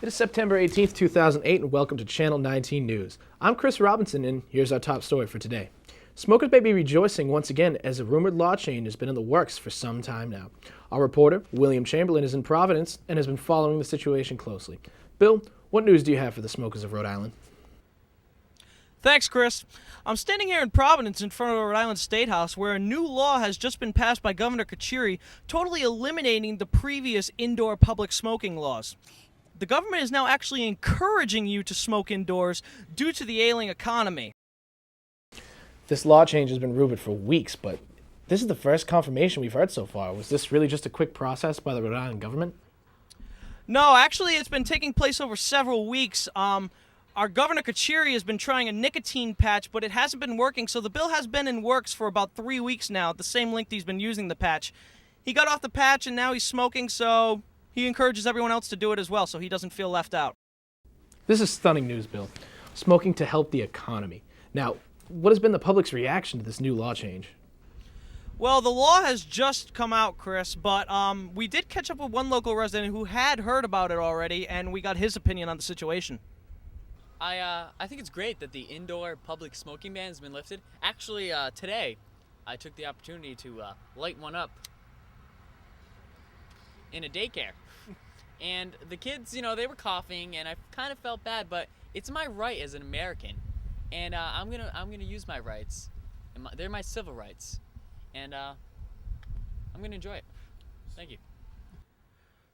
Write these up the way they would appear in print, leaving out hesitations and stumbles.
It is September 18th, 2008, and welcome to Channel 19 News. I'm Chris Robinson, and here's our top story for today. Smokers may be rejoicing once again as a rumored law change has been in the works for some time now. Our reporter, William Chamberlain, is in Providence and has been following the situation closely. Bill, what news do you have for the smokers of Rhode Island? Thanks, Chris. I'm standing here in Providence in front of the Rhode Island State House where a new law has just been passed by Governor Carcieri, totally eliminating the previous indoor public smoking laws. The government is now actually encouraging you to smoke indoors due to the ailing economy. This law change has been rumored for weeks, but this is the first confirmation we've heard so far. Was this really just a quick process by the Rhode Island government? No, actually, it's been taking place over several weeks. Our Governor Carcieri has been trying a nicotine patch, but it hasn't been working, so the bill has been in works for about 3 weeks now, at the same length he's been using the patch. He got off the patch, and now he's smoking, so he encourages everyone else to do it as well, so he doesn't feel left out. This is stunning news, Bill. Smoking to help the economy. Now, what has been the public's reaction to this new law change? Well, the law has just come out, Chris, but we did catch up with one local resident who had heard about it already, and we got his opinion on the situation. I think it's great that the indoor public smoking ban has been lifted. Actually, today, I took the opportunity to light one up in a daycare. And the kids, they were coughing, and I kind of felt bad, but it's my right as an American. And I'm gonna use my rights. And they're my civil rights. And I'm gonna enjoy it. Thank you.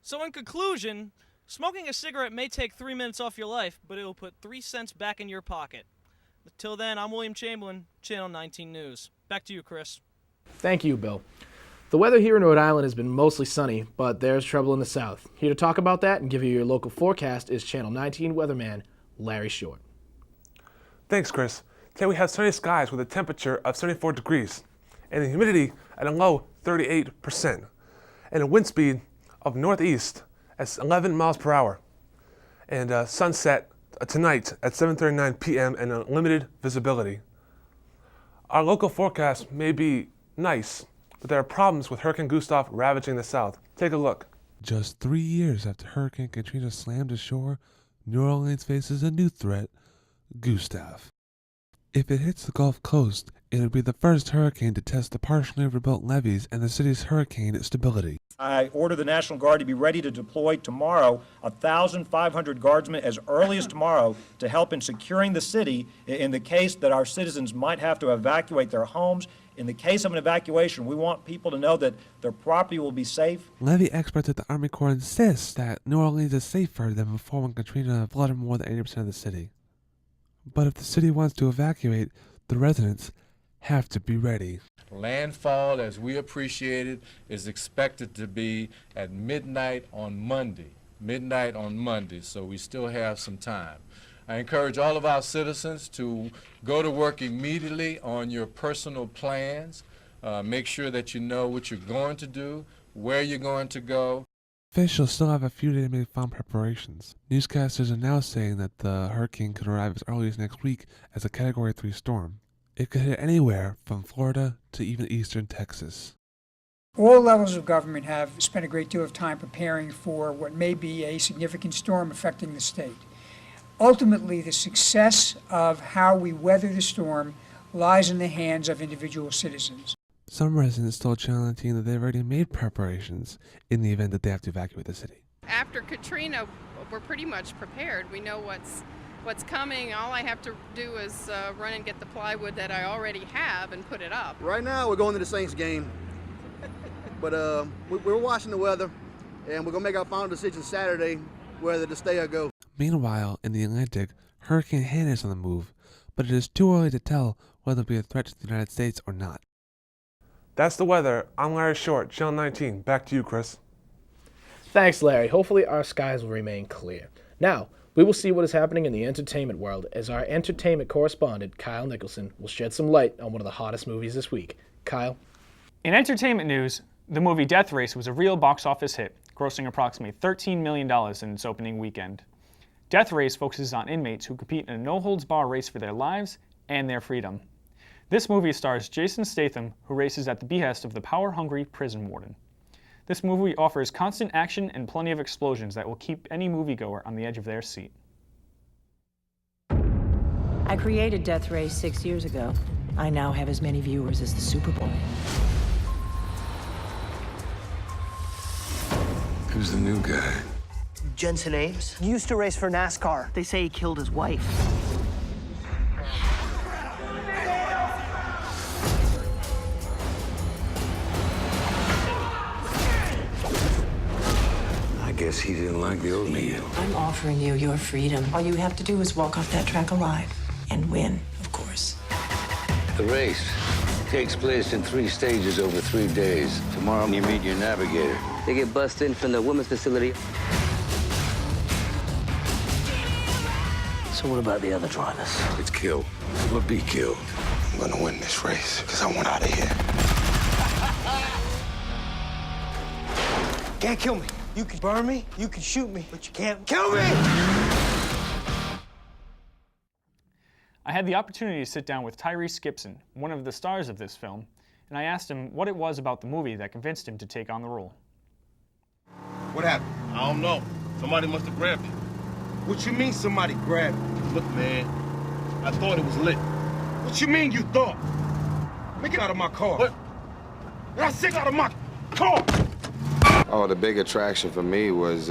So in conclusion, smoking a cigarette may take 3 minutes off your life, but it'll put 3 cents back in your pocket. Until then, I'm William Chamberlain, Channel 19 News. Back to you, Chris. Thank you, Bill. The weather here in Rhode Island has been mostly sunny, but there's trouble in the south. Here to talk about that and give you your local forecast is Channel 19 weatherman Larry Short. Thanks, Chris. Today we have sunny skies with a temperature of 74 degrees and the humidity at a low 38% and a wind speed of northeast at 11 miles per hour. And sunset tonight at 7:39 p.m. and limited visibility. Our local forecast may be nice, but there are problems with Hurricane Gustav ravaging the south. Take a look. Just 3 years after Hurricane Katrina slammed ashore, New Orleans faces a new threat, Gustav. If it hits the Gulf Coast, it'll be the first hurricane to test the partially rebuilt levees and the city's hurricane stability. I order the National Guard to be ready to deploy tomorrow, 1,500 guardsmen as early as tomorrow to help in securing the city in the case that our citizens might have to evacuate their homes. In the case of an evacuation, we want people to know that their property will be safe. Levee experts at the Army Corps insist that New Orleans is safer than before when Katrina flooded more than 80% of the city. But if the city wants to evacuate, the residents have to be ready. Landfall, as we appreciate it, is expected to be at midnight on Monday. So we still have some time. I encourage all of our citizens to go to work immediately on your personal plans. Make sure that you know what you're going to do, where you're going to go. Officials still have a few days to make final preparations. Newscasters are now saying that the hurricane could arrive as early as next week as a Category 3 storm. It could hit anywhere from Florida to even eastern Texas. All levels of government have spent a great deal of time preparing for what may be a significant storm affecting the state. Ultimately, the success of how we weather the storm lies in the hands of individual citizens. Some residents told Channel 19 that they've already made preparations in the event that they have to evacuate the city. After Katrina, we're pretty much prepared. We know what's coming. All I have to do is run and get the plywood that I already have and put it up. Right now, we're going to the Saints game, but we're watching the weather, and we're going to make our final decision Saturday whether to stay or go. Meanwhile, in the Atlantic, Hurricane Hannah is on the move, but it is too early to tell whether it'll be a threat to the United States or not. That's the weather. I'm Larry Short, Channel 19. Back to you, Chris. Thanks, Larry. Hopefully our skies will remain clear. Now, we will see what is happening in the entertainment world as our entertainment correspondent, Kyle Nicholson, will shed some light on one of the hottest movies this week. Kyle? In entertainment news, the movie Death Race was a real box office hit, grossing approximately $13 million in its opening weekend. Death Race focuses on inmates who compete in a no-holds-barred race for their lives and their freedom. This movie stars Jason Statham, who races at the behest of the power-hungry prison warden. This movie offers constant action and plenty of explosions that will keep any moviegoer on the edge of their seat. I created Death Race 6 years ago. I now have as many viewers as the Super Bowl. Who's the new guy? Jensen Ames. He used to race for NASCAR. They say he killed his wife. I guess he didn't like the old me. I'm offering you your freedom. All you have to do is walk off that track alive and win, of course. The race takes place in 3 stages over 3 days. Tomorrow you meet your navigator. They get bussed in from the women's facility. So what about the other drivers? It's kill or be killed. I'm gonna win this race because I want out of here. Can't kill me. You can burn me, you can shoot me, but you can't kill me! I had the opportunity to sit down with Tyrese Gibson, one of the stars of this film, and I asked him what it was about the movie that convinced him to take on the role. What happened? I don't know. Somebody must have grabbed you. What you mean somebody grabbed you? Look, man, I thought it was lit. What you mean you thought? Man, get out of my car. What? I said get out of my car! Oh, the big attraction for me was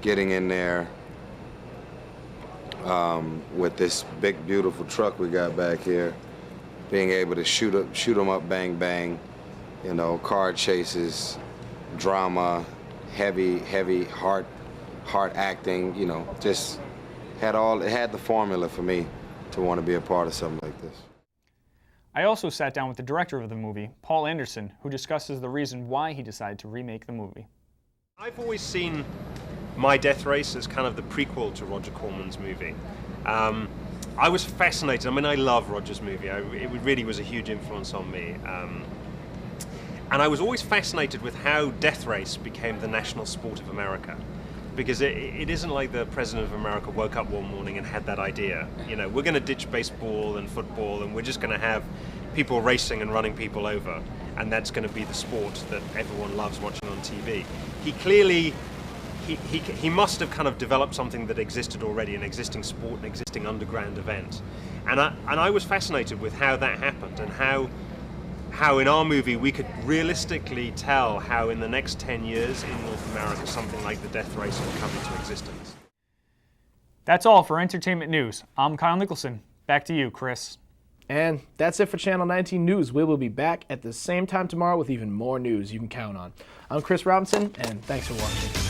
getting in there with this big, beautiful truck we got back here, being able to shoot them up, bang, bang, you know, car chases, drama, heavy, heart acting, you know, just it had the formula for me to want to be a part of something like this. I also sat down with the director of the movie, Paul Anderson, who discusses the reason why he decided to remake the movie. I've always seen My Death Race as kind of the prequel to Roger Corman's movie. I was fascinated. I mean, I love Roger's movie. It really was a huge influence on me. And I was always fascinated with how Death Race became the national sport of America. Because it isn't like the President of America woke up one morning and had that idea. You know, we're going to ditch baseball and football and we're just going to have people racing and running people over. And that's going to be the sport that everyone loves watching on TV. He clearly, he must have kind of developed something that existed already, an existing sport, an existing underground event. And I was fascinated with how that happened and how in our movie we could realistically tell how in the next 10 years in North America something like the Death Race will come into existence. That's all for Entertainment News. I'm Kyle Nicholson. Back to you, Chris. And that's it for Channel 19 News. We will be back at the same time tomorrow with even more news you can count on. I'm Chris Robinson, and thanks for watching.